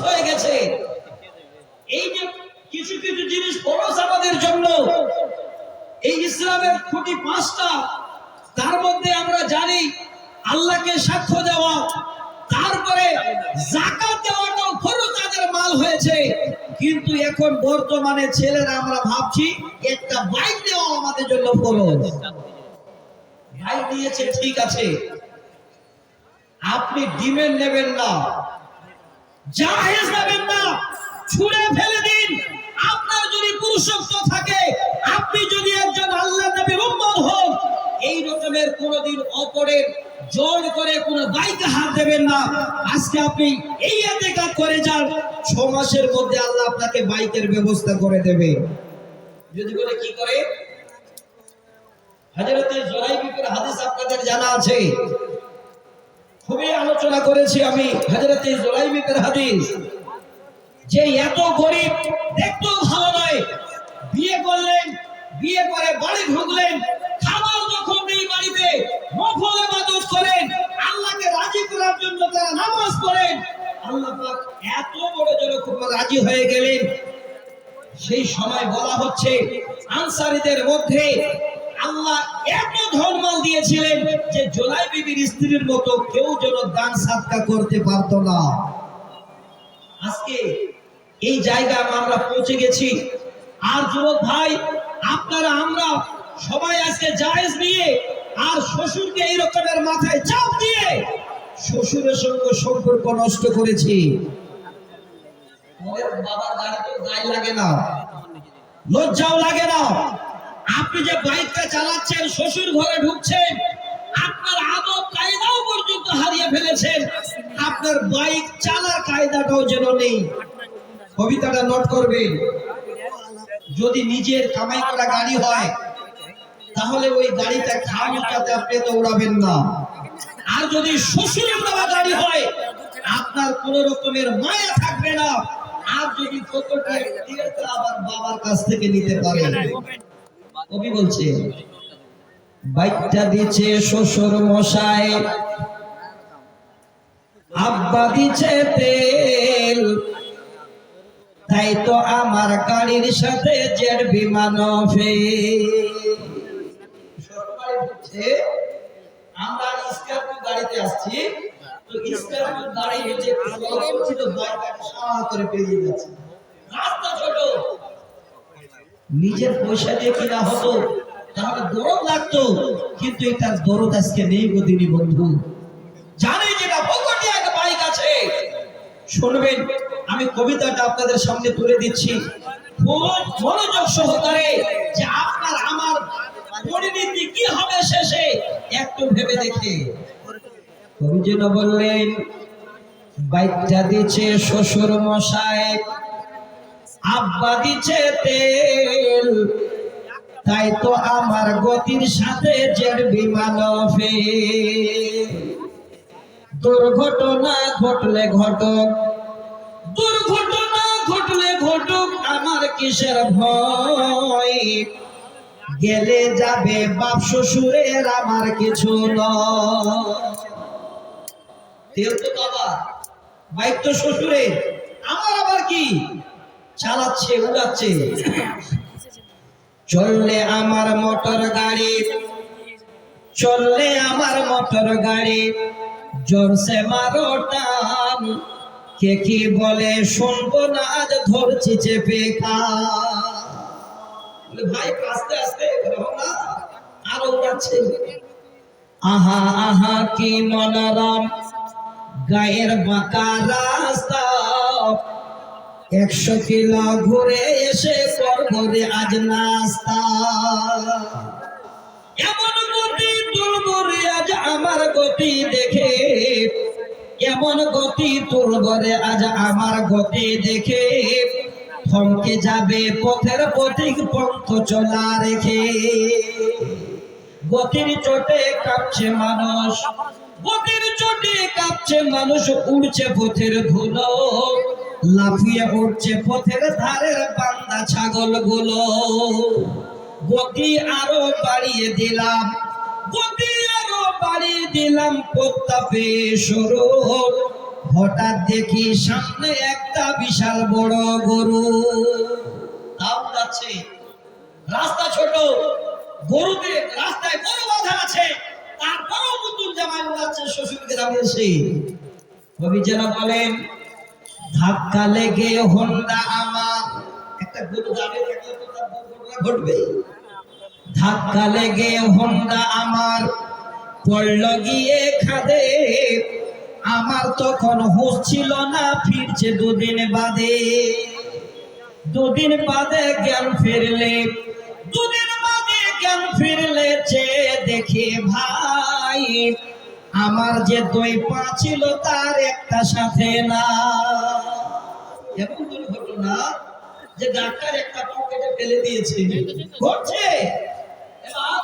হয়ে গেছে। এই যে কিছু কিছু জিনিস ফরজ আমাদের জন্য, এই ইসলামের খুঁটি পাঁচটা, তার মধ্যে আমরা জানি আল্লাহকে সাক্ষ্য দেওয়া, তারপরে যাকাত দেওয়াটাও ফরজ তাদের মাল হয়েছে। কিন্তু এখন বর্তমানে ছেলেরা আমরা ভাবছি একটা বাইক দেওয়া আমাদের জন্য ফরজ। বাইক দিয়েছে ঠিক আছে, আপনি ডিমেন্ড নেবেন না, জাহেজ নেবেন না, ছুঁড়ে ফেলে দিন। আপনার যদি পুরুষত্ব থাকে, আপনি যদি একজন আল্লাহ নবীর উম্মত হন, এই রকমের কোনদিন অপরের জোর করে কোন বাইকে হাত দেবেন না। আজকে আপনি এই এতেকাদ করে যান, 6 মাসের মধ্যে আল্লাহ আপনাকে বাইকের ব্যবস্থা করে দেবে। যদি বলে কি করে, হযরতে জুলাইবির হাদিস আপনাদের জানা আছে, খুবই আলোচনা করেছি আমি হযরতে জুলাইবির হাদিস, যে এত গরিব, দেখতেও ভালো নয়, বিয়ে করলেন, বিয়ে করে বাড়ি ঢুকলেন, খাবার যখন নেই বাড়িতে, নফল ইবাদত করেন, আল্লাহকে রাজি করার জন্য তারা নামাজ পড়েন, আল্লাহ পাক এত বড় যখন রাজি হয়ে গেলেন, সেই সময় বলা হচ্ছে আনসারীদের মধ্যে আল্লাহ এত ধনমাল দিয়েছিলেন যে জুলাই বিবির স্ত্রীর মতো কেউ যেন দান সাদকা করতে পারত না। আজকে এই জায়গায় আমরা পৌঁছে গেছি। আর যুবক ভাই, আপনারা আমরা সবাই আজকে জায়েজ নিয়ে আর শ্বশুরকে এই রকমের মাথায় চাপ দিয়ে শ্বশুরের সঙ্গে সম্পর্ক নষ্ট করেছি। বাবার গাড়িতে গায়ে লাগে না, লজ্জাও লাগে না। আপনি যে বাইকটা চালাচ্ছেন, শ্বশুর ঘরে ঢুকছেন, আপনার আদব কায়দাও পর্যন্ত হারিয়ে ফেলেছেন, আপনার বাইক চালার কায়দাটাও যেন নেই। কবিতাটা নোট করবেন। যদি নিজের কামাই করা গাড়ি হয়, তাহলে ওই গাড়িটা খামটাতে আপনি তো উড়াবেন না। আর যদি শ্বশুরের দেওয়া গাড়ি হয়, আপনার কোন রকমের মায়া থাকবে না। আর যদি আবার বাবার কাছ থেকে নিতে পারেন। কবি বলছে, বাইকটা দিচ্ছে শ্বশুর মশাই, আব্বা দিচ্ছে তেল, তাই তো আমার গাড়ির সাথে জেট বিমান আমরা স্করপিও গাড়িতে আসছি, তো স্করপিও গাড়ি যে ছিল বাইকটা সারা করে পেরিয়ে যাচ্ছে, রাস্তা ছোট, নিজের পয়সা দিয়ে কিনা হতো তাহলে দরদ লাগতো, কিন্তু এটা দরদ আজকে নেই গো দিনী বন্ধু। জানে যেটা পকেটে একটা বাইক আছে। শুনবেন, আমি কবিতাটা আপনাদের সামনে তুলে দিচ্ছি খুব মনোযোগ সহকারে, যে আপনার আমার পরিণতি কি হবে শেষে একটু ভেবে দেখে। কবি যেন বললেন, বাইকটা দিচ্ছে শ্বশুর মশাই, আব্বা দিচ্ছে তেল, তাই তো আমার গতির সাথে জেট বিমান ফেল। দুর্ঘটনা ঘটলে ঘটক, দুর্ঘটনা ঘটলে ঘটক, আমার কিসের ভয়, গেলে যাবে বাপ শ্বশুরের, আমার কিছু নয়। তেল তো বাবা, বাইক তো শ্বশুরের, আমার আবার কি, চালাচ্ছে উড়াচ্ছে। চললে আমার মোটর গাড়ি, চললে আমার মোটর গাড়ি, জোরসে মারো টান, কে কি বলে শুনবো না, আজ ধরছি চেপে খান। ভাই আস্তে আস্তে না, আরো উড়াচ্ছে। আহা আহা কি মনোরম গায়ের বাঁকা রাস্তা, 100 কিলো ঘুরে এসে করবরে আজ নাস্তা। এমন গতি তুলবরে আজ আমার গতি দেখে, এমন গতি তুলবরে আজ আমার গতি দেখে, থমকে যাবে পথের পথিক পন্থ চলা রেখে। গতির চোটে কাঁপছে মানুষ, গতির চোটে কাঁপছে মানুষ, উড়ছে পথের ধুলো, লাফিয়ে উঠছে পথের ধারের বান্দা ছাগল গুলো। গতি আরো বাড়িয়ে দিলাম, গতি আরো বাড়িয়ে দিলাম, প্রতাপে সরো হঠাৎ দেখি সামনে একটা বিশাল বড় গরু তাও যাচ্ছে, রাস্তা ছোট, গরুকে রাস্তায় বড় বাধা আছে, তারপরও নতুন জামাই উড়াচ্ছে শ্বশুর গ্রামে এসে। কবি যেন বলেন, ধাক্কা লেগে হোন্ডা আমার, একটা গরু দাঁড়িয়ে থাকলে তো তার দুর্ঘটনা ঘটবে। ধাক্কা লেগে হোন্ডা আমার পড়ল গিয়ে খাদে, আমার তখন হুঁশ ছিল না, ফিরছে দুদিন বাদে। দুদিন বাদে জ্ঞান ফিরলে, দুদিন বাদে জ্ঞান ফিরলে চেয়ে দেখে ভাই, আমার যে দুই পা ছিল তার একটা সাথে না। এমন দুর্ঘটনা যে ডাক্তার একটা পা কেটে ফেলে দিয়েছে, ঘটছে। এবার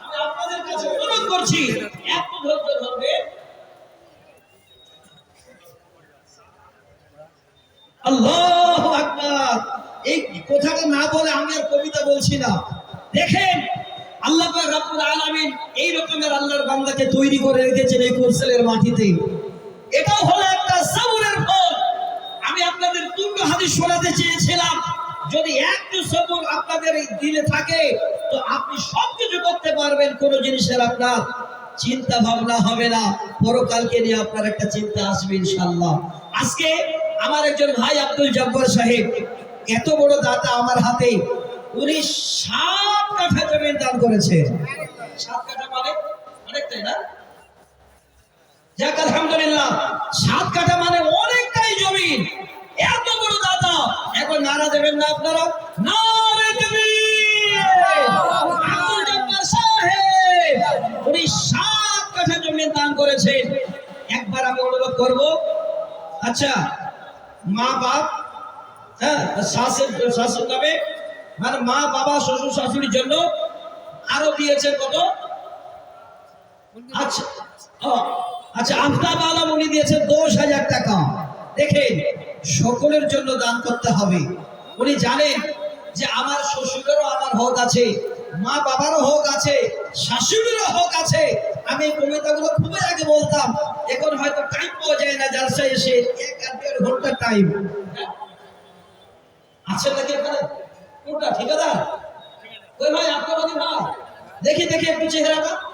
আমি আপনাদের কাছে অনুরোধ করছি, একটু ধৈর্য ধরবে। আল্লাহু আকবার। এই কথাটা না বলে আমি আর কবিতা বলছি না। দেখেন, আল্লাহ পাক রব্বুল আলামিন এই রকমের আল্লাহর বান্দাকে তৈরি করে রেখেছেন এই কোরসেলের মাটিতে। এটাও হলো একটা সবরের ফল। আমি আপনাদের দুটো হাদিস শোনাতে চেয়েছিলাম, যদি একটু সবর আপনাদের এই দিলে থাকে তো আপনি সবকিছু করতে পারবেন, কোনো জিনিসের আপনার চিন্তা ভাবনা হবে না, পরকালকে নিয়ে আপনার একটা চিন্তা আসবে ইনশাআল্লাহ। আজকে আমার একজন ভাই আব্দুল জব্বার সাহেব, এত বড় দাতা আমার হাতে, উনি 7 কাঠা জমি দান করেছেন। 7 কাঠা মানে অনেকটাই না? যাক আলহামদুলিল্লাহ, 7 কাঠা মানে অনেকটাই জমি। এত বড় দাতা, এখন নারা দেবেন না আপনারা? নারে তাকবীর! আব্দুল জব্বার সাহেব উনি 7 কাঠা জমি দান করেছেন। একবার আমি অনুরোধ করব, আচ্ছা মা বাপ, হ্যাঁ শাশুড় নামে, মানে মা বাবা শ্বশুর শাশুড়ির জন্য আরো দিয়েছেন কত? আচ্ছা আচ্ছা, আফতাব আলম উনি দিয়েছেন 10,000 টাকা। দেখেন, সকলের জন্য দান করতে হবে। উনি জানেন যে আমার শ্বশুরেরও আমার হক আছে, মা বাবারও হক আছে, শাশুড়িরও হক আছে। আমি এই কবিতাগুলো খুবই আগে বলতাম, এখন হয়তো টাইম পাওয়া যায় না, জালসা এসে 1-1.5 ঘন্টা টাইম আছে নাকি এখানে? কোনটা ঠিকাদার? ওই ভাই আপনার ভাই, দেখি দেখি একটু চেহারাটা।